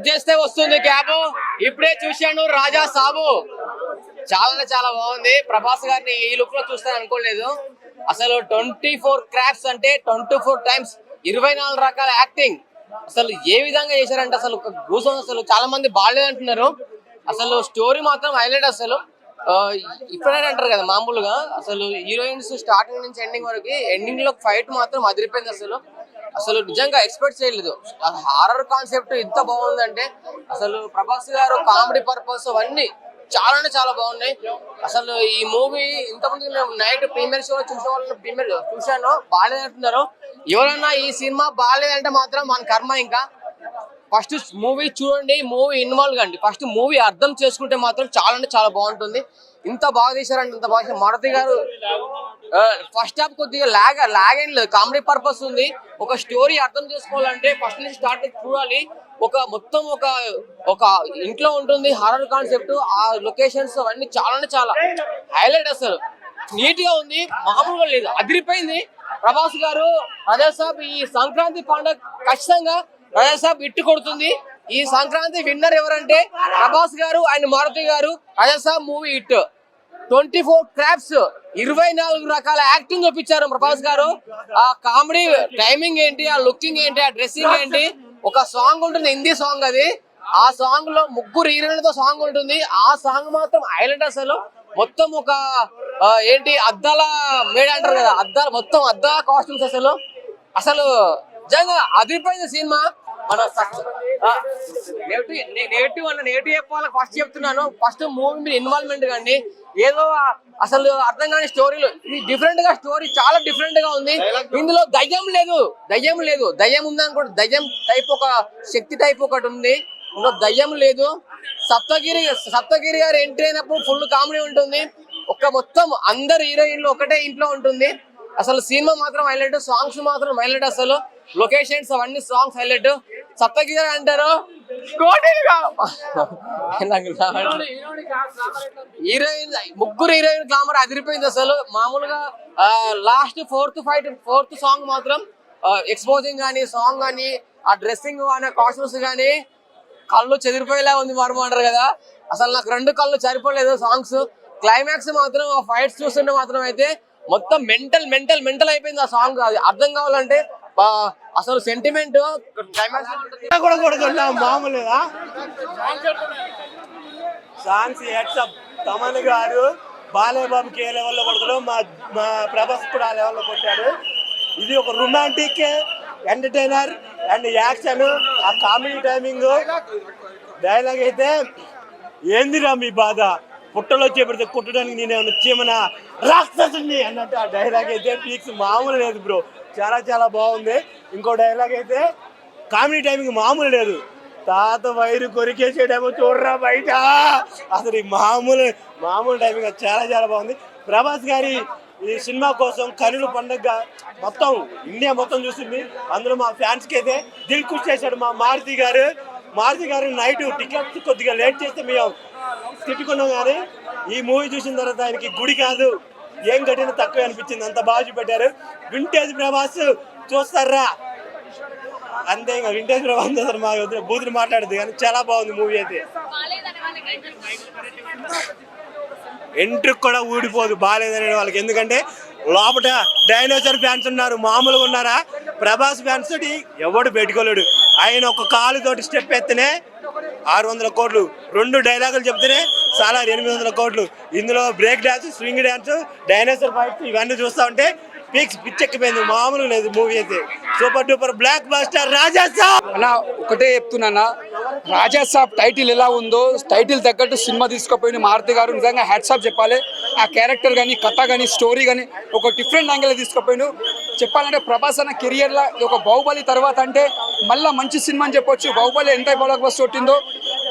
Book చేస్తే వస్తుంది cab. ఇప్పుడే చూశాను రాజా సాబు, చాలా బాగుంది. ప్రభాస్ గారిని ఈ లుక్ లో చూస్తాను అనుకోలేదు. అసలు 24 క్రాఫ్ట్స్ అంటే 24 టైమ్స్ 24 రకాల యాక్టింగ్. అసలు ఏ విధంగా చేశారంటే అసలు అసలు చాలా మంది బాగాలేదు అంటున్నారు. అసలు స్టోరీ మాత్రం హైలైట్. అసలు ఇప్పుడైనా అంటారు కదా మామూలుగా, అసలు హీరోయిన్స్ స్టార్టింగ్ నుంచి ఎండింగ్ వరకు, ఎండింగ్ లో ఫైట్ మాత్రం అదిరిపోయింది. అసలు నిజంగా ఎక్స్పెక్ట్ చేయలేదు. హారర్ కాన్సెప్ట్ ఇంత బాగుందంటే, అసలు ప్రభాస్ గారు కామెడీ పర్పస్ అవన్నీ చాలా బాగున్నాయి. అసలు ఈ మూవీ ఇంతకుముందు మేము నైట్ ప్రీమియర్ షో చూశాను, బాగాలేదంటున్నారు. ఎవరన్నా ఈ సినిమా బాగాలేదంటే మాత్రం మన కర్మ. ఇంకా ఫస్ట్ మూవీ చూడండి, మూవీ ఇన్వాల్వ్ కండి, ఫస్ట్ మూవీ అర్థం చేసుకుంటే మాత్రం చాలా బాగుంటుంది. ఇంత బాగా తీశారంటే ఇంత బాగా. మారుతి గారు ఫస్ట్ హాఫ్ కొద్దిగా లాగ్ ఏం లేదు, కామెడీ పర్పస్ ఉంది. ఒక స్టోరీ అర్థం చేసుకోవాలంటే ఫస్ట్ నుంచి స్టార్ట్ చూడాలి. మొత్తం ఒక ఇంట్లో ఉంటుంది హారర్ కాన్సెప్ట్. ఆ లొకేషన్స్ అవన్నీ చాలా హైలైట్. అసలు నీట్ గా ఉంది, మామూలుగా లేదు, అదిరిపోయింది. ప్రభాస్ గారు రాజాసాబ్ ఈ సంక్రాంతి పండుగ ఖచ్చితంగా రాజాసాబ్ ఇట్టు కొడుతుంది. ఈ సంక్రాంతి విన్నర్ ఎవరంటే ప్రభాస్ గారు అండ్ మారుతి గారు. Raja Saab movie hit. 24 క్రాఫ్ట్స్, 24 రకాల యాక్టింగ్ చూపించారు ప్రభాస్ గారు. ఆ కామెడీ టైమింగ్ ఏంటి, ఆ లుకింగ్ ఏంటి, ఆ డ్రెస్సింగ్ ఏంటి. ఒక సాంగ్ ఉంటుంది, హిందీ సాంగ్ అది. ఆ సాంగ్ లో 3 హీరోయిన్లతో సాంగ్ ఉంటుంది. ఆ సాంగ్ మాత్రం హైలైట్. అసలు మొత్తం ఒక ఏంటి అద్దాల మేడ అంటారు కదా, మొత్తం అద్దాల కాస్ట్యూమ్స్. అసలు నిజంగా అదిరిపోయింది సినిమా. మన నెగిటివ్ చెప్పాలి ఫస్ట్ చెప్తున్నాను. ఫస్ట్ మూవీ మీద ఇన్వాల్వ్మెంట్ కండి. ఏదో అసలు అర్థం కాని స్టోరీలు, ఇది డిఫరెంట్ గా స్టోరీ చాలా డిఫరెంట్ గా ఉంది. ఇందులో దయ్యం లేదు. దయ్యం ఉందనుకోండి, దయ్యం టైప్ ఒక శక్తి టైప్ ఒకటి ఉంది. ఇందులో దయ్యం లేదు. సప్తగిరి గారు ఎంట్రీ అయినప్పుడు ఫుల్ కామెడీ ఉంటుంది. మొత్తం అందరు హీరోయిన్లు ఒకటే ఇంట్లో ఉంటుంది. అసలు సినిమా మాత్రం హైలైట్, సాంగ్స్ మాత్రం హైలైట్. అసలు లొకేషన్స్ అవన్నీ సాంగ్స్ హైలైట్. సప్తగిరి అంటారు హీరోయిన్, 3 హీరోయిన్ గ్లామర్ అదిరిపోయింది. అసలు మామూలుగా లాస్ట్ ఫోర్త్ సాంగ్ మాత్రం ఎక్స్పోజింగ్ గానీ, సాంగ్ గానీ, ఆ డ్రెస్సింగ్ కానీ, కాస్ట్యూమ్స్ గానీ కళ్ళు చెదిరిపోయేలా ఉంది మర్మ అంటారు కదా. అసలు నాకు 2 కళ్ళు సరిపోలేదు. సాంగ్స్ క్లైమాక్స్ మాత్రం, ఆ ఫైట్స్ చూస్తుంటే మాత్రం అయితే మొత్తం మెంటల్ అయిపోయింది ఆ సాంగ్. అది అర్థం కావాలంటే అసలు సెంటిమెంట్ క్లైమాక్స్ మామూలుగా సాంగ్స్ హెడ్సప్. తమన్ గారు బాలేబాబుకి ఏ లెవెల్లో కొడతాడు, మా ప్రభాస్ కూడా ఆ లెవెల్లో కొట్టాడు. ఇది ఒక రొమాంటిక్ ఎంటర్టైనర్ అండ్ యాక్షన్. ఆ కామెడీ టైమింగ్, డైలాగ్ అయితే ఏందిరా మీ బాధ, పుట్టలో చేపడితే కుట్టడానికి నేనేమన్నా చీమన రాక్షసుని అన్నట్టు ఆ డైలాగ్ అయితే పీక్స్ మామూలు లేదు బ్రో. చాలా బాగుంది. ఇంకో డైలాగ్ అయితే కామెడీ టైమింగ్ మామూలు లేదు. తాత వైరు కొరికేసేటేమో చూడరా బయట. అసలు ఈ మామూలు టైమింగ్ చాలా బాగుంది. ప్రభాస్ గారి ఈ సినిమా కోసం కనుల పండుగ మొత్తం ఇండియా మొత్తం చూసింది. అందులో మా ఫ్యాన్స్కి అయితే దిల్ ఖుష్ చేశాడు మా మారుతి గారు. నైట్ టికెట్స్ కొద్దిగా లేట్ చేస్తే మేము తిట్టుకున్నాం, కానీ ఈ మూవీ చూసిన తర్వాత ఆయనకి గుడి కాదు ఏం కట్టినా తక్కువ అనిపించింది. అంత బాగా చూపెట్టారు. వింటేజ్ ప్రభాస్ చూస్తారా అంతే. ఇంకా వింటేజ్ ప్రభాస్ అసలు మా బూతులు మాట్లాడదు, కానీ చాలా బాగుంది మూవీ అయితే. ఎంట్రీ కూడా ఊడిపోదు బాగాలేదనే వాళ్ళకి. ఎందుకంటే లోపల డైనోసార్ ఫ్యాన్స్ ఉన్నారు, మామూలుగా ఉన్నారా. ప్రభాస్ ఫ్యాన్స్ తోటి ఎవడు పెట్టుకోలేడు. ఆయన ఒక కాలుతోటి స్టెప్ ఎత్తనే 600 కోట్లు, 2 డైలాగులు చెప్తేనే చాలా 800 కోట్లు. ఇందులో break dance, swing dance, dinosaur fights ఇవన్నీ చూస్తా ఉంటే పిచ్చెక్కిపోయింది. మామూలు లేదు మూవీ అయితే. Super duper blockbuster Rajasaab. అన్న ఒకటే చెప్తున్నా, రాజాసాబ్ టైటిల్ ఎలా ఉందో టైటిల్ తగ్గట్టు సినిమా తీసుకుపోయిన మారుతి గారు నిజంగా హ్యాట్సాప్ చెప్పాలి. ఆ క్యారెక్టర్ కానీ, కథ కానీ, స్టోరీ కానీ ఒక డిఫరెంట్ యాంగిల్ తీసుకుపోయిన. చెప్పాలంటే ప్రభాస్ అన్న కెరియర్లో ఒక బాహుబలి తర్వాత అంటే మళ్ళీ మంచి సినిమా అని చెప్పొచ్చు. బాహుబలి ఎంత బ్లాక్ బస్టర్ కొట్టిందో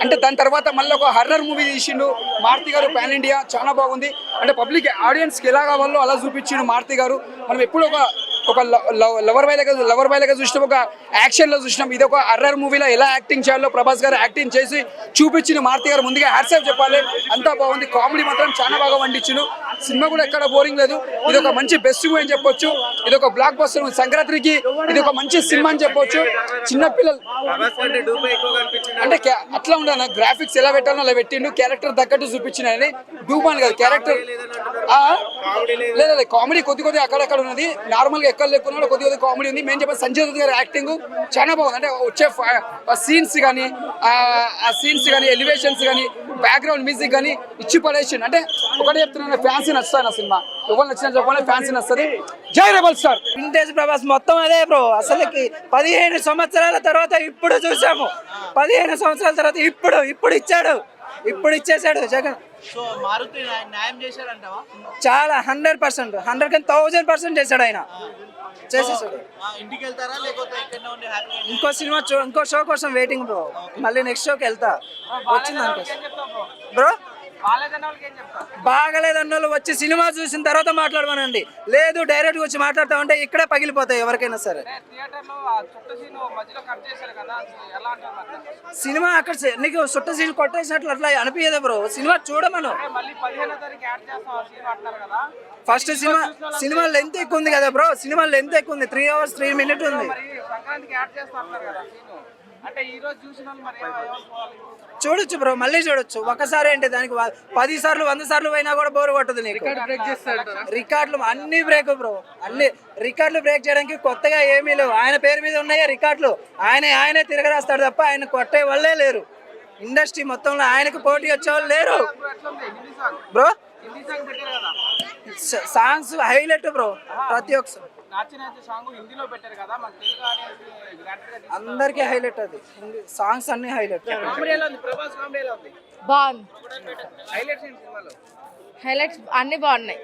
అంటే దాని తర్వాత మళ్ళీ ఒక హర్రర్ మూవీ తీసిండు మారుతి గారు. పాన్ ఇండియా చాలా బాగుంది. అంటే పబ్లిక్ ఆడియన్స్కి ఎలా కావాలో అలా చూపించిండు మారుతి గారు. మనం ఎప్పుడు ఒక ఒక లవర్ బాయ్ లాగా చూసినాం, ఒక యాక్షన్ లో చూసినాం. ఇది ఒక హర్రర్ మూవీలో ఎలా యాక్టింగ్ చేయాలో ప్రభాస్ గారు యాక్టింగ్ చేసి చూపించిన మారుతి గారు ముందుగా హ్యాట్సాప్ చెప్పాలి. అంతా బాగుంది. కామెడీ మాత్రం చాలా బాగా వండించును. సినిమా కూడా ఎక్కడ బోరింగ్ లేదు. ఇది ఒక మంచి బెస్ట్ మూవీ అని చెప్పొచ్చు. ఇది ఒక బ్లాక్ బస్టర్. సంక్రాంతికి ఇది ఒక మంచి సినిమా అని చెప్పొచ్చు. చిన్నపిల్లలు అంటే అట్లా ఉండాలి. గ్రాఫిక్స్ ఎలా పెట్టాలో అలా పెట్టిండు. క్యారెక్టర్ తగ్గట్టు చూపించినాయని డూబాన్ కాదు క్యారెక్టర్. లేదు కామెడీ కొద్ది అక్కడక్కడ ఉన్నది. నార్మల్ గా ఎక్కడ లేకున్నా కొద్ది కామెడీ ఉంది. మేము చెప్పే సంజయ్ దత్ గారి యాక్టింగ్ చాలా బాగుంది. అంటే వచ్చే సీన్స్ కానీ ఎలివేషన్స్ కానీ బ్యాక్గ్రౌండ్ మ్యూజిక్ కానీ ఇచ్చి పడేసిండు. అంటే ఒకటే చెప్తున్నాను, ఫ్యాన్స్ నచ్చుతాయి నా సినిమా. ఎవరు నచ్చిన చెప్పాలి, ఫ్యాన్స్ నచ్చుతుంది. జై రెబల్ స్టార్. వింటేజ్ ప్రభాస్ మొత్తం అదే బ్రో. అసలుకి 15 సంవత్సరాల తర్వాత ఇప్పుడు చూసాము. 15 సంవత్సరాల తర్వాత ఇప్పుడు ఇచ్చేసాడు జగన్. సో మారుతి న్యాయం చేశారంటావా? చాలా 100%, 100% చేశాడు ఆయన. చేసేసాడు. ఇంటికి వెళ్తారా లేకపోతే ఇక్కడనే ఉండి హ్యాపీగా? ఇంకో షో కోసం వెయిటింగ్ బ్రో. మళ్ళీ నెక్స్ట్ షోకి వెళ్తా. వచ్చింది బ్రో. బాగలేదన్న వాళ్ళు వచ్చి సినిమా చూసిన తర్వాత మాట్లాడమనండి. లేదు డైరెక్ట్ వచ్చి మాట్లాడతామంటే ఇక్కడే పగిలిపోతాయి ఎవరికైనా సరే. సినిమా అక్కడ నీకు చుట్ట సీన్ కొట్టేసినట్లు అట్లా అనిపించదు బ్రో. సినిమా చూడమను. ఫస్ట్ సినిమా లెంత్ ఎక్కువ ఉంది కదా బ్రో. సినిమా లెంత్ ఎక్కువ ఉంది. 3 hours 3 minutes ఉంది. చూడొచ్చు బ్రో, మళ్ళీ చూడొచ్చు. ఒకసారి అంటే దానికి 10 సార్లు 100 సార్లు పోయినా కూడా బోర్ కొట్టదు నీకు. రికార్డులు అన్ని బ్రేక్ బ్రో. అన్ని రికార్డులు బ్రేక్ చేయడానికి కొత్తగా ఏమీ లేవు. ఆయన పేరు మీద ఉన్నాయా రికార్డులు. ఆయనే తిరగరాస్తాడు తప్ప ఆయన కొట్టే వాళ్ళే లేరు. ఇండస్ట్రీ మొత్తంలో ఆయనకు పోటీ వచ్చేవాళ్ళు లేరు బ్రో. Songs highlight bro. ప్రతి ఒక్క అందరికి హైలైట్. అది సాంగ్స్ అన్ని హైలైట్. బాగుంది. హైలైట్స్ అన్ని బాగున్నాయి.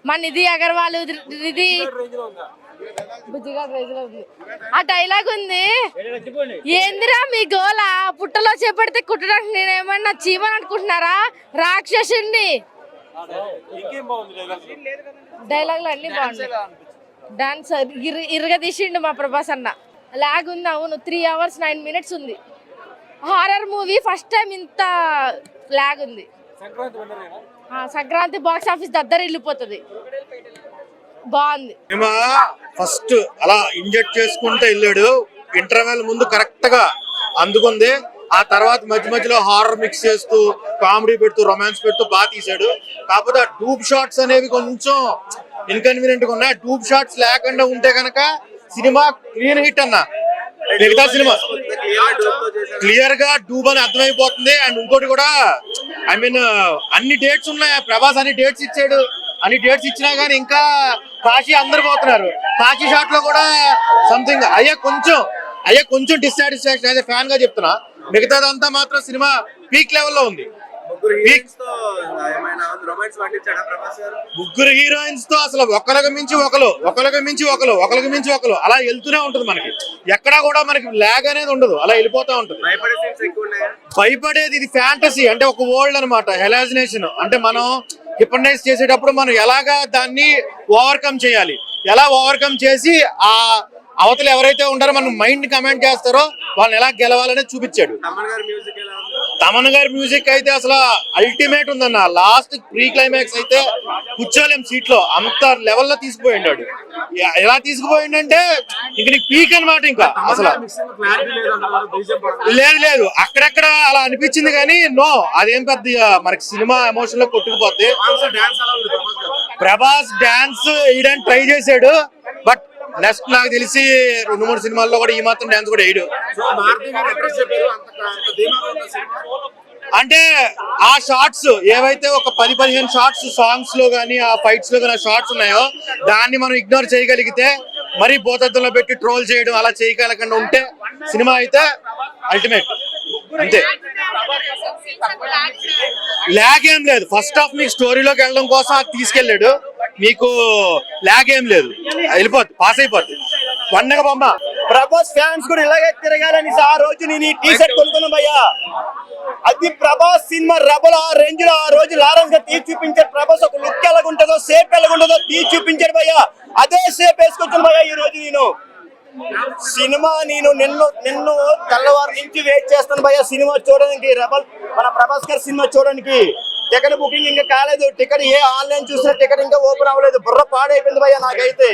మా నిధి అగర్వాల్ ఇది బుజ్జిగా రేంజ్లో ఉంది. ఆ డైలాగ్ ఉంది, ఏందిరా మీ గోల పుట్టలో చేపడితే కుట్టడానికి నేనేమన్నా చీమని అనుకుంటున్నారా రాక్షసుని. డైలాగ్లు అన్ని బాగున్నాయి. డాన్స్ ఇరగదీసిండు మా ప్రభాస్ అన్న. లాగ్ ఉంది. అవును 3 hours 9 minutes ఉంది. హారర్ మూవీ ఫస్ట్ టైం ఇంత లాగ్ ఉంది. సంక్రాంతి బాక్స్ ఆఫీస్ దగ్గర వెళ్ళిపోతుంది. బాగుంది. ఫస్ట్ అలా ఇంజెక్ట్ చేసుకుంటూ వెళ్ళాడు. ఇంటర్వెల్ ముందు కరెక్ట్ గా అందుకుంది. ఆ తర్వాత మధ్యలో హారర్ మిక్స్ చేస్తూ కామెడీ పెడుతూ రొమాన్స్ పెడుతూ బాగా తీసాడు. కాకపోతే ఆ ట్యూబ్ షాట్స్ అనేవి కొంచెం ఇన్కన్వీనియంట్ గా ఉన్నాయి. ట్యూబ్ షాట్స్ లేకుండా ఉంటే కనుక సినిమా క్లీన్ హిట్ అన్న. మిగతా సినిమా క్లియర్ గా ట్యూబ్ అని అర్థమైపోతుంది. అండ్ ఇంకోటి కూడా ఐ మీన్ అన్ని డేట్స్ ఉన్నాయి. ప్రభాస్ అన్ని డేట్స్ ఇచ్చాడు. అన్ని డేట్స్ ఇచ్చినా గానీ ఇంకా కాశీ అందరు పోతున్నారు. కాశీ షాట్ లో కూడా సంథింగ్ కొంచెం డిస్సాటిస్ఫాక్షన్ అయితే ఫ్యాన్ గా చెప్తున్నా. మిగతాదంతా మాత్రం సినిమా పీక్ లెవెల్లో ఉంది. ముగ్గురు హీరోయిన్స్ తో అసలు ఒకరికి మించి ఒకరు అలా వెళ్తూనే ఉంటది. మనకి ఎక్కడా కూడా మనకి లాగ్ అనేది ఉండదు. అలా వెళ్ళిపోతా ఉంటది. భయపడేది ఇది ఫ్యాంటసీ అంటే ఒక వరల్డ్ అనమాట. హెలాజినేషన్ అంటే మనం హిప్నటైజ్ చేసేటప్పుడు మనం ఎలాగా దాన్ని ఓవర్కమ్ చేయాలి, ఎలా ఓవర్కమ్ చేసి ఆ అవతల ఎవరైతే ఉంటారో మనం మైండ్ కమెంట్ చేస్తారో వాళ్ళని ఎలా గెలవాలని చూపించాడు. తమన్ గారి మ్యూజిక్ అయితే అసలు అల్టిమేట్ ఉందన్న. లాస్ట్ ప్రీ క్లైమాక్స్ అయితే కూర్చోలేం సీట్ లో. అంత లెవెల్లో తీసుకుపోయిండాడు. ఎలా తీసుకుపోయిండంటే ఇంక నీకు పీక్ అనమాట. ఇంకా అసలు లేదు అక్కడక్కడ అలా అనిపించింది కానీ నో అదేం పెద్ద మనకి సినిమా ఎమోషన్ లో కొట్టుకుపోద్ది. ప్రభాస్ డాన్స్ వేయడానికి ట్రై చేశాడు. బట్ నెక్స్ట్ నాకు తెలిసి 2-3 సినిమాల్లో కూడా ఈ మాత్రం డాన్స్ కూడా వేయడు. అంటే ఆ షార్ట్స్ ఏవైతే ఒక 10-15 షార్ట్స్ సాంగ్స్ లో గానీ ఆ ఫైట్స్ లో గానీ షార్ట్స్ ఉన్నాయో దాన్ని మనం ఇగ్నోర్ చేయగలిగితే మరీ భూతత్వంలో పెట్టి ట్రోల్ చేయడం అలా చేయగలకుండా ఉంటే సినిమా అయితే అల్టిమేట్. అంతే. లాగ్ ఏం లేదు. ఫస్ట్ హాఫ్ మీకు స్టోరీలోకి వెళ్ళడం కోసం అది తీసుకెళ్ళాడు. మీకు లాగ్ ఏం లేదు. వెళ్ళిపోద్ది, పాస్ అయిపోద్ది. పండగ బొమ్మ ప్రభాస్ ఫ్యాన్స్ కూడా ఇలాగే తిరగాలని ఆ రోజు నేను ఈ టీ షర్ట్ కొనుక్కున్నా భయ్యా. అది ప్రభాస్ సినిమా రెబల్ ఆ రేంజ్ లో ఆ రోజు లారెన్స్ గా తీసి చూపించాడు. ప్రభాస్ ఒక లుక్ ఎలాగుంటుందో షేప్ ఎలాగుంటుందో తీసి చూపించాడు భయ్యా. అదే షేప్ వేసుకొచ్చాను భయ్యా ఈ రోజు నేను. సినిమా నేను నిన్ను తెల్లవారు నుంచి వెయిట్ చేస్తాను భయ్యా సినిమా చూడడానికి. రెబల్ మన ప్రభాస్ గారి సినిమా చూడడానికి టికెట్ బుకింగ్ ఇంకా కాలేదు. టికెట్ ఏ ఆన్లైన్ చూసినా టికెట్ ఇంకా ఓపెన్ అవ్వలేదు. బుర్ర పాడైపోయింది భయ్యా నాకైతే.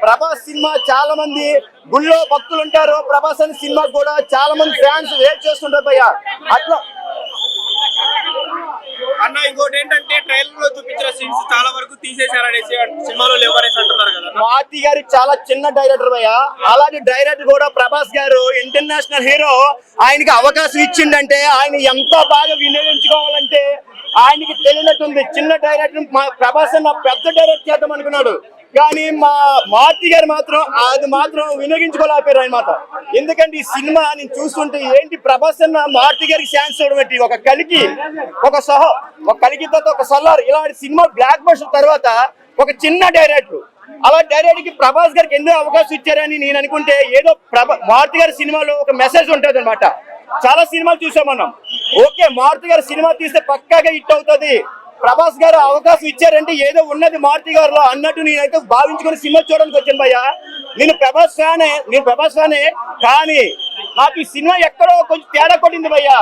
ప్రభాస్ సినిమా చాలా మంది గుళ్ళో భక్తులు ఉంటారు. ప్రభాస్ అనే సినిమా కూడా చాలా మంది ఫ్యాన్స్ వెయిట్ చేస్తుంటారు భయ్యా. అట్లా అన్న ఇంకోటి ఏంటంటే ట్రైలర్ లో చూపించిన సీన్స్ చాలా వరకు తీసేశారనేసి సినిమాలో లేవనేసి అంటున్నారు కదా. మారుతి గారి చాలా చిన్న డైరెక్టర్ భయ్యా. అలాంటి డైరెక్టర్ కూడా ప్రభాస్ గారు ఇంటర్నేషనల్ హీరో ఆయనకి అవకాశం ఇచ్చిందంటే ఆయన ఎంత బాగా వినియోగించుకోవాలంటే ఆయనకి తెలియనట్టుంది. చిన్న డైరెక్టర్ ప్రభాస్ అన్న పెద్ద డైరెక్ట్ చేద్దాం అనుకున్నాడు కానీ మా మారుతి గారు మాత్రం అది మాత్రం వినియోగించుకోలేకపోయారు ఆయన మాత్రం. ఎందుకంటే ఈ సినిమా నేను చూస్తుంటే ఏంటి ప్రభాస్ అన్న మారుతి గారికి ఛాన్స్ చూడబట్టి ఒక కలికి ఒక కలికితో ఒక సల్లార్ ఇలాంటి సినిమా బ్లాక్ బస్టర్ తర్వాత ఒక చిన్న డైరెక్టర్ అలా డైరెక్టర్ కి ప్రభాస్ గారికి ఎందుకు అవకాశం ఇచ్చారని నేను అనుకుంటే ఏదో మారుతి గారి సినిమాలో ఒక మెసేజ్ ఉంటుంది అనమాట. చాలా సినిమాలు చూసాం మనం. ఓకే మారుతి గారి సినిమా తీస్తే పక్కాగా హిట్ అవుతుంది. ప్రభాస్ గారు అవకాశం ఇచ్చారంటే ఏదో ఉన్నది మారుతి గారిలో అన్నట్టు నేనైతే భావించుకుని సినిమా చూడడానికి వచ్చాను భయ్యా. నేను ప్రభాస్ ఫ్యానే కానీ నాకు ఈ సినిమా ఎక్కడో కొంచెం తేడా కొట్టింది భయ్యా.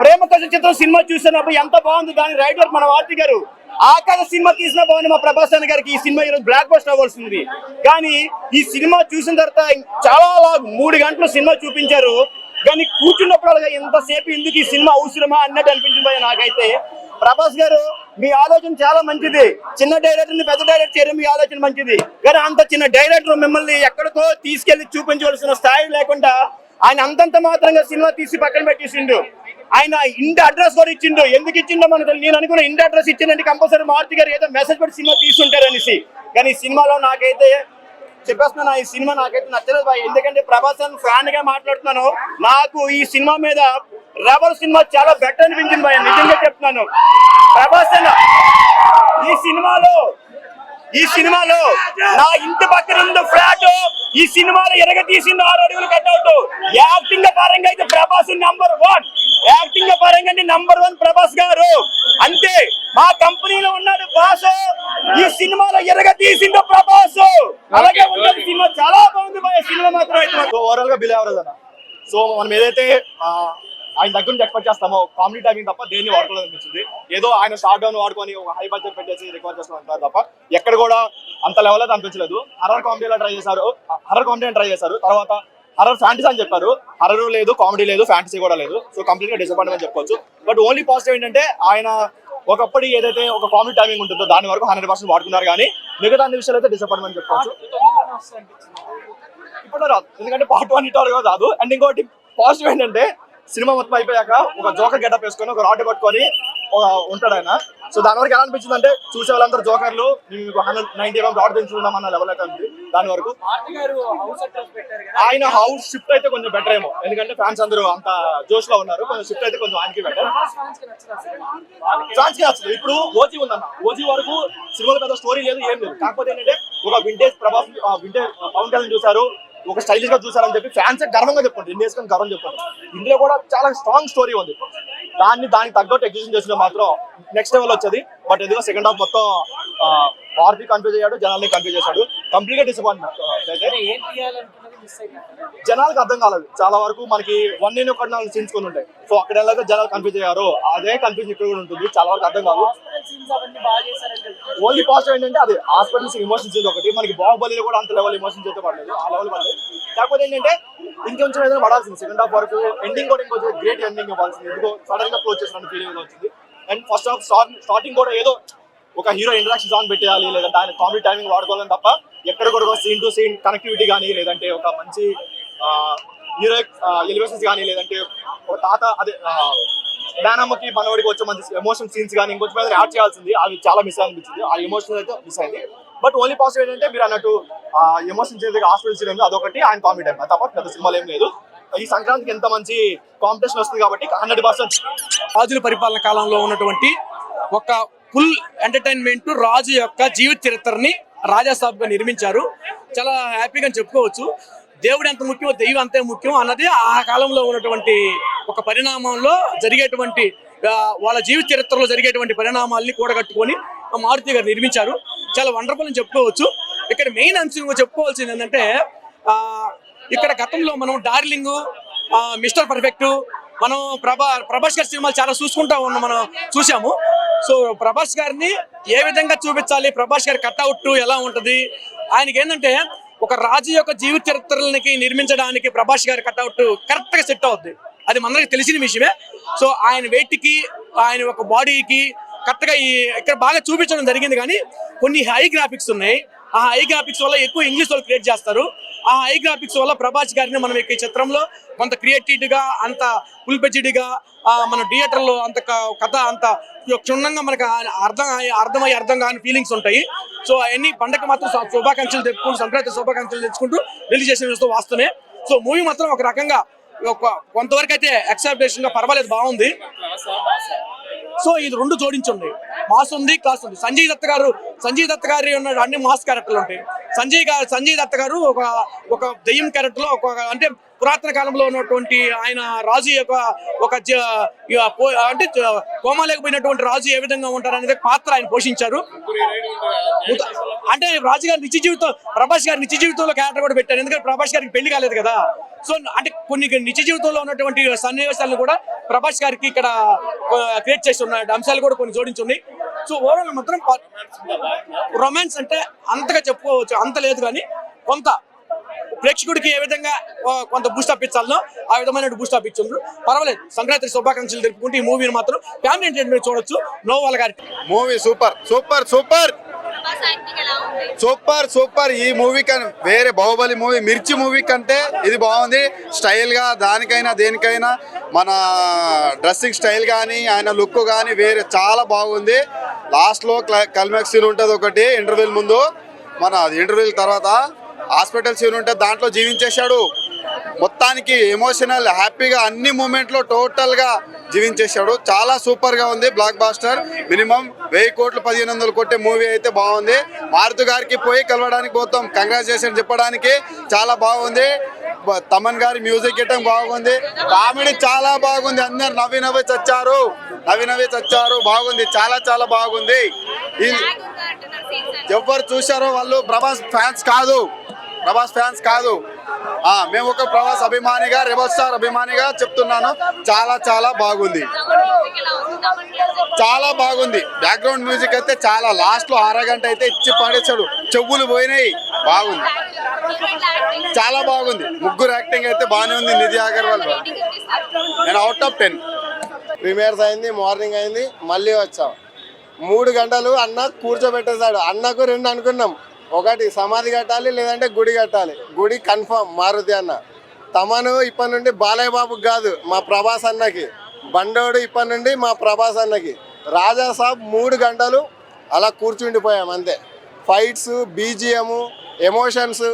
ప్రేమ కథ చిత్రం సినిమా చూసినప్పుడు ఎంత బాగుంది. దాని రైటర్ మన మారుతి గారు. ఆకాశ సినిమా తీసిన బాగుంది మా ప్రభాస్ అన్న గారికి. ఈ సినిమా ఈరోజు బ్లాక్ బస్టర్ అవ్వాల్సింది కానీ ఈ సినిమా చూసిన తర్వాత చాలా 3 గంటలు సినిమా చూపించారు కానీ కూర్చున్నప్పుడు ఎంతసేపు ఎందుకు ఈ సినిమా అవసరమా అన్నట్టు అనిపించింది భయ్యా నాకైతే. ప్రభాస్ గారు మీ ఆలోచన చాలా మంచిది. చిన్న డైరెక్టర్ ని పెద్ద డైరెక్టర్ చేయడం మీ ఆలోచన మంచిది కానీ అంత చిన్న డైరెక్టర్ మిమ్మల్ని ఎక్కడికో తీసుకెళ్లి చూపించవలసిన స్థాయి లేకుండా ఆయన అంతంత మాత్రంగా సినిమా తీసి పక్కన పెట్టేసిండు. ఆయన ఇంటి అడ్రస్ కూడా ఇచ్చిండు. ఎందుకు ఇచ్చిండో మనకు నేను అనుకున్న ఇంటి అడ్రస్ ఇచ్చిందంటే కంపల్సరీ మారుతి గారు ఏదో మెసేజ్ పెట్టి సినిమా తీసుంటారు అనేసి. కానీ ఈ సినిమాలో నాకైతే చెప్పేస్తున్నా ఈ సినిమా నాకైతే నచ్చలేదు బాయ్. ఎందుకంటే ప్రభాస్ ఫ్యాన్ గా మాట్లాడుతున్నాను. నాకు ఈ సినిమా మీద రెబల్ సినిమా చాలా బెటర్ అనిపించింది బాయ్. నిజంగా చెప్తున్నాను. ప్రభాస్ అన్న ఈ సినిమాలో నా ఇంటి పక్కన ఉన్న ఫ్లాట్ ఈ సినిమాలో ఎరగ తీసింది 6 అడుగులు కట్అవుట్. యాక్టింగ్ పరంగా అయితే ప్రభాస్ నంబర్ 1. యాక్టింగ్ పరంగా అంటే నంబర్ 1 ప్రభాస్ గారు. అంతే మా కంపెనీలో ఉన్నాడు బాస్. ఈ సినిమాలో ఎరగ తీసిండు ప్రభాస్. అలాగే ఉంటుంది సినిమా. చాలా బాగుంది బాయ్ సినిమా మాత్రం అయితే. ఓవరాల్ గా బిల్ ఎవరేదన్నా సో మనం ఏదైతే ఆయన దగ్గర నుంచి ఎక్స్పెక్ట్ చేస్తామో కామెడీ టైమింగ్ తప్ప దేన్ని వాడుకోవాలనిపించింది. ఏదో ఆయన షార్ట్ డౌన్ వాడుకొని ఒక హై బడ్జెట్ పెట్టేసి రికార్డ్ చేస్తున్నారు తప్ప ఎక్కడ కూడా అంత లెవెల్ అయితే అనిపించలేదు. హర్రర్ కామెడీలో ట్రై చేశారు. తర్వాత హర్రర్ ఫ్యాంటసీ అని చెప్పారు. హర్రర్ లేదు, కామెడీ లేదు, ఫ్యాంటసీ కూడా లేదు. సో కంప్లీట్ గా డిసప్పాయింట్మెంట్ చెప్పుకోవచ్చు. బట్ ఓన్లీ పాజిటివ్ ఏంటంటే ఆయన ఒకప్పుడు ఏదైతే ఒక కామెడీ టైమింగ్ ఉంటుందో దాని వరకు 100% వాడుకున్నారు కానీ మిగతా అన్ని విషయాలు అయితే డిసప్పాయింట్మెంట్ చెప్పుకోవచ్చు. ఇప్పుడు రాదు ఎందుకంటే పార్ట్ 1 హిట్ కూడా రాదు. అండ్ ఇంకోటి పాజిటివ్ ఏంటంటే సినిమా మొత్తం అయిపోయాక ఒక జోకర్ గెటప్ వేసుకొని ఒక రాడ్ పట్టుకొని ఉంటాడు ఆయన. సో దాని వరకు ఎలా అనిపించింది అంటే చూసే వాళ్ళందరూ జోకర్లు 190 రాడ్ పెంచుకుందాం అన్న లెవెల్ అయితే ఉంది. దాని వరకు ఆయన హౌస్ షిఫ్ట్ అయితే కొంచెం బెటర్ ఏమో ఎందుకంటే ఫ్యాన్స్ అందరూ అంత జోష్ లో ఉన్నారు. కొంచెం షిఫ్ట్ అయితే కొంచెం ఆయనకి బెటర్. ఫ్యాన్స్ కి నచ్చదు. ఇప్పుడు ఓజీ ఉందన్న. ఓజీ వరకు సినిమాలో పెద్ద స్టోరీ లేదు, ఏం లేదు. కాకపోతే ఏంటంటే ఒక వింటేజ్ ప్రభాస్ వింటేజ్ పవన్ కళ్యాణ్ చూసారు, ఒక స్టైలిష్ గా చూసారని చెప్పి ఫ్యాన్స్ గర్వంగా చెప్పండి. ఇండియన్స్ గర్వం చెప్పండి. ఇందులో కూడా చాలా స్ట్రాంగ్ స్టోరీ ఉంది. దానికి తగ్గట్టు ఎగ్జిక్యూషన్ చేసిన మాత్రం నెక్స్ట్ లెవెల్ వచ్చేది. బట్ ఎందుకో సెకండ్ హాఫ్ మొత్తం భారతి కన్ఫ్యూజ్ అయ్యాడు, జనాల్ని కన్ఫ్యూజ్ చేశాడు. కంప్లీట్ గా డిసప్పాయింట్మెంట్. జనాలకు అర్థం కాలేదు. చాలా వరకు మనకి 1 సీన్స్ కొన్ని ఉంటాయి. సో అక్కడ ఎలాగో జనాలు కన్ఫ్యూజ్ అయ్యారు. అదే కన్ఫ్యూజన్ ఇక్కడ కూడా ఉంటుంది. చాలా వరకు అర్థం కాదు. ఓన్లీ పాజిటివ్ ఏంటంటే అది హాస్పిటల్స్ ఎమోషన్స్ ఒకటి. మనకి బాహుబలిలో కూడా అంత లెవెల్ ఎమోషన్స్ అయితే పడలేదు, ఆ లెవెల్ పడలేదు. కాకపోతే ఏంటంటే ఇంకొంచెం ఏదైనా పడాల్సింది. సెకండ్ హాఫ్ వరకు ఎండింగ్ కూడా ఇంకొంచెం గ్రేట్ ఎండింగ్ ఇవ్వాల్సింది. ఎందుకో సడన్ గా క్లోజ్ చేసిన ఫీలింగ్ వచ్చింది. అండ్ ఫస్ట్ హాఫ్ స్టార్టింగ్ కూడా ఏదో ఒక హీరో ఇంట్రడక్షన్ సాంగ్ పెట్టేయాలి, లేదంటే ఆయన కామెడీ టైమింగ్ వాడుకోవాలని తప్ప ఎక్కడ కూడా సీన్ టు సీన్ కనెక్టివిటీ కానీ, లేదంటే ఒక మంచి హీరో ఎలివేషన్స్ కానీ, లేదంటే ఒక తాత అదే నానమ్మకి మనవడికి వచ్చే మంచి ఎమోషన్ సీన్స్ కానీ ఇంకొంచెం మీద యాడ్ చేయాల్సింది. అవి చాలా మిస్ అనిపించింది. ఆ ఎమోషన్ అయితే మిస్ అయింది. బట్ ఓన్లీ పాజిటివ్ ఏంటంటే మీరు అన్నట్టు ఎమోషన్ సీన్స్ హాస్పిటల్ సీన్ అదొకటి, ఆయన కామెడీ టైం తప్ప పెద్ద సినిమాలు ఏం లేదు. ఈ సంక్రాంతికి ఎంత మంచి కాంపిటీషన్ వస్తుంది కాబట్టి 100% రాజుల పరిపాలన కాలంలో ఉన్నటువంటి ఒక ఫుల్ ఎంటర్టైన్మెంట్ రాజు యొక్క జీవిత చరిత్రని రాజాసాబ్ గా నిర్మించారు. చాలా హ్యాపీగా చెప్పుకోవచ్చు. దేవుడు ఎంత ముఖ్యం దైవం అంతే ముఖ్యం అన్నది ఆ కాలంలో ఉన్నటువంటి ఒక పరిణామంలో జరిగేటువంటి వాళ్ళ జీవిత చరిత్రలో జరిగేటువంటి పరిణామాల్ని కూడగట్టుకొని మారుతి గారు నిర్మించారు. చాలా వండర్ఫుల్ అని చెప్పుకోవచ్చు. ఇక్కడ మెయిన్ అంశం చెప్పుకోవాల్సింది ఏంటంటే ఇక్కడ గతంలో మనం డార్లింగ్, మిస్టర్ పర్ఫెక్ట్, మనం ప్రభాస్ గారి సినిమాలు చాలా చూసుకుంటా ఉన్నాం, మనం చూసాము. సో ప్రభాస్ గారిని ఏ విధంగా చూపించాలి, ప్రభాస్ గారి కట్అవుట్ ఎలా ఉంటది, ఆయనకి ఏంటంటే ఒక రాజు యొక్క జీవిత చరిత్రలకి నిర్మించడానికి ప్రభాస్ గారి కట్అవుట్ కరెక్ట్ గా సెట్ అవుద్ది. అది మనందరికి తెలిసిన విషయమే. సో ఆయన వెయిట్ కి, ఆయన ఒక బాడీకి కరెక్ట్ గా ఇక్కడ బాగా చూపించడం జరిగింది. కానీ కొన్ని హై గ్రాఫిక్స్ ఉన్నాయి. ఆ హై గ్రాఫిక్స్ వల్ల ఎక్కువ ఇంగ్లీష్ వాళ్ళు క్రియేట్ చేస్తారు. ఆ హై గ్రాఫిక్స్ వల్ల ప్రభాస్ గారిని మనం ఈ చిత్రంలో కొంత క్రియేటివ్ గా, అంత ఫుల్ బడ్జెట్ గా, మన థియేటర్ లో అంత కథ అంత క్షుణ్ణంగా మనకు అర్థం కాని ఫీలింగ్స్ ఉంటాయి. సో అవన్నీ పండగ మాత్రం శుభాకాంక్షలు తెప్పుకుంటూ, సంక్రాంతి శుభాకాంక్షలు తెచ్చుకుంటూ రిలీజ్ చేసిన వాస్తవమే. సో మూవీ మాత్రం ఒక రకంగా కొంతవరకు అయితే ఎక్సెప్టేషన్ గా పర్వాలేదు, బాగుంది. సో ఇది రెండు జోడించుంది, మాస్ ఉంది, క్లాస్ ఉంది. సంజయ్ దత్ గారి ఉన్న అన్ని మాస్ క్యారెక్టర్లు ఉంటాయి. సంజయ్ దత్ గారు ఒక దెయ్యం క్యారెక్టర్ లో అంటే పురాతన కాలంలో ఉన్నటువంటి ఆయన రాజు యొక్క అంటే కోమా లేకపోయినటువంటి రాజు ఏ విధంగా ఉంటారు అనేది పాత్ర ఆయన పోషించారు. అంటే రాజుగారి నిత్య జీవితం, ప్రభాస్ గారి నిత్య జీవితంలో క్యారెక్టర్ కూడా పెట్టారు. ఎందుకంటే ప్రభాస్ గారికి పెళ్లి కాలేదు కదా. సో అంటే కొన్ని నిత్య జీవితంలో ఉన్నటువంటి సన్నివేశాలను కూడా ప్రభాస్ గారికి ఇక్కడ క్రియేట్ చేసి ఉన్నాయి, అంశాలు కూడా కొన్ని జోడించి ఉన్నాయి. సో ఓవరాల్ మాత్రం రొమాన్స్ అంటే అంతగా చెప్పుకోవచ్చు, అంత లేదు. కానీ కొంత ప్రేక్షకుడికి ఏ విధంగా కొంత బూస్టప్ ఇచ్చాలనో ఆ విధమైన బూస్టప్ ఇచ్చిండ్రు, పర్వాలేదు. సంక్రాంతి శుభాకాంక్షలు తెలుపుకుంటూ ఈ మూవీని మాత్రం ఫ్యామిలీ ఎంటర్టైన్మెంట్ చూడొచ్చు. నోవాల్ గారి movie super super super super super. ఈ మూవీ కన్నా వేరే బాహుబలి మూవీ, మిర్చి మూవీ కంటే ఇది బాగుంది. స్టైల్ గా దానికైనా దేనికైనా మన డ్రెస్సింగ్ స్టైల్ కానీ ఆయన లుక్ కానీ వేరే చాలా బాగుంది. లాస్ట్ లో క్లైమాక్స్ సీన్ ఉంటుంది ఒకటి, ఇంటర్వ్యూల ముందు, మన ఇంటర్వ్యూల తర్వాత హాస్పిటల్ సీన్ ఉంటే దాంట్లో జీవించేశాడు. మొత్తానికి ఎమోషనల్ హ్యాపీగా అన్ని మూమెంట్లో టోటల్గా జీవించేశాడు. చాలా సూపర్గా ఉంది, బ్లాక్ బాస్టర్. మినిమం 1000 కోట్లు 1500 కొట్టే మూవీ అయితే బాగుంది. మారుతి గారికి పోయి కలవడానికి పోతాం, కంగ్రాచులేషన్ చెప్పడానికి. చాలా బాగుంది. తమన్ గారి మ్యూజిక్ ఇవ్వటం బాగుంది. కామెడీ చాలా బాగుంది. అందరు నవ్వి చచ్చారు. బాగుంది, చాలా చాలా బాగుంది. ఎవరు చూశారో వాళ్ళు ప్రభాస్ ఫ్యాన్స్ కాదు. మేము ఒక ప్రభాస్ అభిమానిగా, రెబల్ స్టార్ అభిమానిగా చెప్తున్నాను. చాలా చాలా బాగుంది, చాలా బాగుంది. బ్యాక్గ్రౌండ్ మ్యూజిక్ అయితే చాలా, లాస్ట్ లో అరగంట అయితే ఇచ్చి పడేశాడు, చెవులు పోయినాయి. బాగుంది, చాలా బాగుంది. ముగ్గురు యాక్టింగ్ అయితే బాగానే ఉంది. నిధి అగర్వాల్ నేను అవుట్ ఆఫ్ 10. ప్రీమియర్స్ అయింది, మార్నింగ్ అయింది, మళ్ళీ వచ్చాం. 3 గంటలు అన్న కూర్చోబెట్టేశాడు. అన్నకు 2 అనుకున్నాం, ఒకటి సమాధి కట్టాలి, లేదంటే గుడి కట్టాలి. గుడి కన్ఫర్మ్ మారుతి అన్న. తమను ఇప్పటి నుండి బాలయ్య బాబుకి కాదు, మా ప్రభాస్ అన్నకి. బండోడు ఇప్పటి నుండి మా ప్రభాస్ అన్నకి. రాజా సాబ్ 3 గంటలు అలా కూర్చుండిపోయాం అంతే. Fights, BGM, emotions.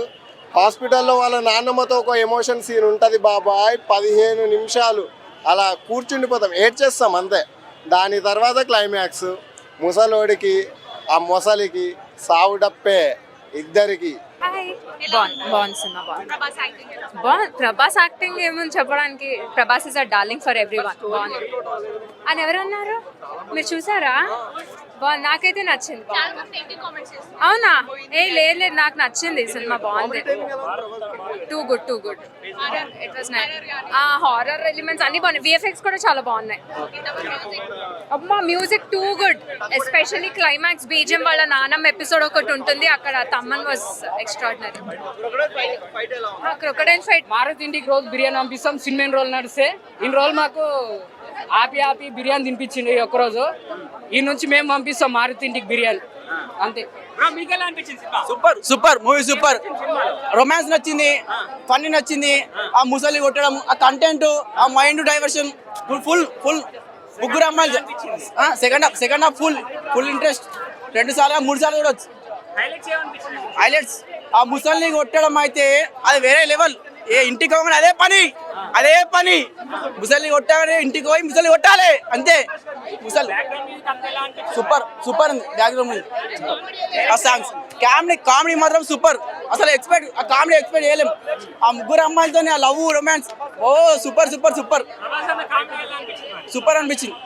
హాస్పిటల్లో వాళ్ళ నాన్నమ్మతో ఒక ఎమోషన్ సీన్ ఉంటుంది బాబాయ్, 15 నిమిషాలు అలా కూర్చుండిపోతాం, ఏడ్చేస్తాం అంతే. దాని తర్వాత క్లైమాక్స్, ముసలోడికి ఆ మొసలికి సావు డప్పే ఇద్దరికి. బాగుంది సినిమా, బాగుంది. ప్రభాస్ యాక్టింగ్ ఏమని చెప్పడానికి, Prabhas is a darling for everyone. బాగుంది అని ఎవరన్నారు, మీరు చూసారా? బాగుంది, నాకైతే నచ్చింది. అవునా? లేదు, నాకు నచ్చింది సినిమా, బాగుంది. Too good it was nice. Horror elements అన్ని బాగున్నాయి, విఎఫ్ఎక్స్ కూడా చాలా బాగున్నాయి. అమ్మా music too good, especially climax BGM. వాళ్ళ నానమ్మ ఎపిసోడ్ ఒకటి ఉంటుంది అక్కడ, Thaman was extraordinary. Crocodile fight. Maruthi ఇంటికి రోజు బిర్యానీ పంపిస్తాం, సినిమా రోజులు నడిస్తే ఇన్ని రోజులు మాకు ఆపి బిర్యానీ తినిపించింది. ఒక్కరోజు ఈ నుంచి మేము పంపిస్తాం మారుతి ఇంటికి బిర్యానీ, అంతే. Super movie, super. రొమాన్స్ నచ్చింది, ఫన్నీ నచ్చింది, ఆ ముసలి కొట్టడం, ఆ కంటెంట్, ఆ మైండ్ డైవర్షన్, ఫుల్. ముగ్గురు అమ్మాయిలు. Second half full interest. 2 సార్లు 3 సార్లు చూడొచ్చు. హైలైట్స్ ఆ ముసలిని కొట్టడం అయితే అది వేరే లెవెల్. ఏ ఇంటికి అదే పని అదే పని ముసలి కొట్టాలి, ఇంటికి పోయి ముసలి కొట్టాలి అంతే. ముసలి సూపర్ సూపర్ ఉంది బ్యాక్గ్రౌండ్ ఆ సాంగ్స్. కామెడీ మాత్రం సూపర్. అసలు ఆ కామెడీ ఎక్స్పెక్ట్ చేయలేం. ఆ ముగ్గురు అమ్మాయిలతో ఆ లవ్ రొమాన్స్ ఓ సూపర్ సూపర్ సూపర్ సూపర్ అనిపించింది.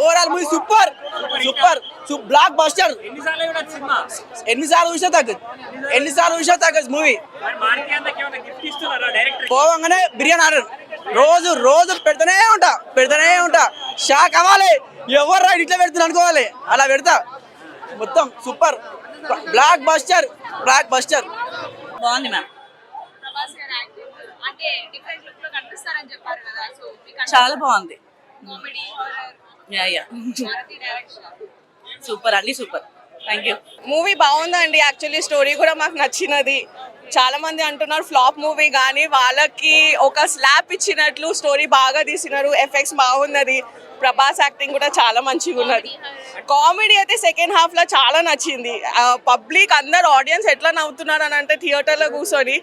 Overall movie super super block buster. ఎన్నిసార్లు చూసినా తగ్గదు మూవీ. పోవంగానే బిర్యానీ ఆర్డర్ రోజు పెడతానే ఉంటా. షాక్ అవ్వాలి, ఎవరు రైట్ ఇట్లా పెడుతున్నా అనుకోవాలి, అలా పెడతా. మొత్తం సూపర్ బ్లాక్ బస్టర్. బాగుంది మ్యామ్. చాలా బాగుంది. సూపర్ అండి, సూపర్. Thank you. మూవీ బాగుందండి. యాక్చువల్లీ స్టోరీ కూడా మాకు నచ్చినది. చాలా మంది అంటున్నారు ఫ్లాప్ మూవీ, కానీ వాళ్ళకి ఒక స్లాప్ ఇచ్చినట్లు స్టోరీ బాగా తీసినారు. ఎఫెక్ట్స్ బాగున్నది. ప్రభాస్ యాక్టింగ్ కూడా చాలా మంచిగా ఉన్నది. కామెడీ అయితే సెకండ్ హాఫ్ లో చాలా నచ్చింది. పబ్లిక్ అందరు ఆడియన్స్ ఎట్లా నవ్వుతున్నారు అని అంటే థియేటర్లో కూర్చొని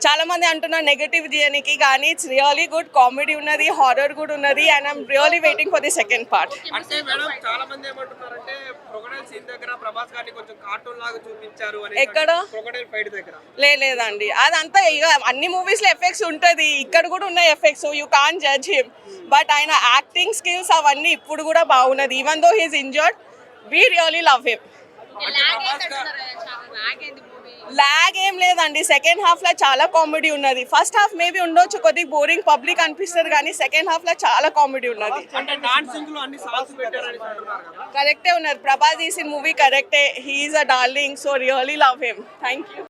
చాలా మంది అంటున్నారు నెగటివ్ చేయడానికి, కానీ ఇట్స్ రియలీ గుడ్. కామెడీ ఉన్నది, హారర్ కూడా ఉన్నది. And I'm really waiting for the second part. అంటే మేడం చాలా మంది ఏమంటున్నారంటే క్రొకడైల్ సీన్ దగ్గర ప్రభాస్ గారిని కొంచెం కార్టూన్ లాగా చూపించారు అని. ఎక్కడ? క్రొకడైల్ ఫైట్ దగ్గర. లేదండి, అదంతా ఇక అన్ని మూవీస్ లో ఎఫెక్ట్స్ ఉంటది, ఇక్కడ కూడా ఉన్నాయి effects. You can't judge him. But ఆయన యాక్టింగ్ స్కిల్స్ అవన్నీ ఇప్పుడు కూడా బాగున్నది. Even though he's injured, we really love him. Lag ఏం లేదండి. సెకండ్ హాఫ్ లో చాలా కామెడీ ఉన్నది. ఫస్ట్ హాఫ్ మేబీ ఉండొచ్చు కొద్దిగా బోరింగ్, పబ్లిక్ అనిపిస్తుంది, కానీ సెకండ్ హాఫ్ లో చాలా కామెడీ ఉన్నది. అంటే డాన్సింగ్ లో అన్ని సాంగ్స్ పెట్టారని అంటున్నారు కదా. కరెక్టే ఉన్నారు. ప్రభాస్ తీసిన మూవీ కరెక్టే. He is a darling, so really love him. Thank you.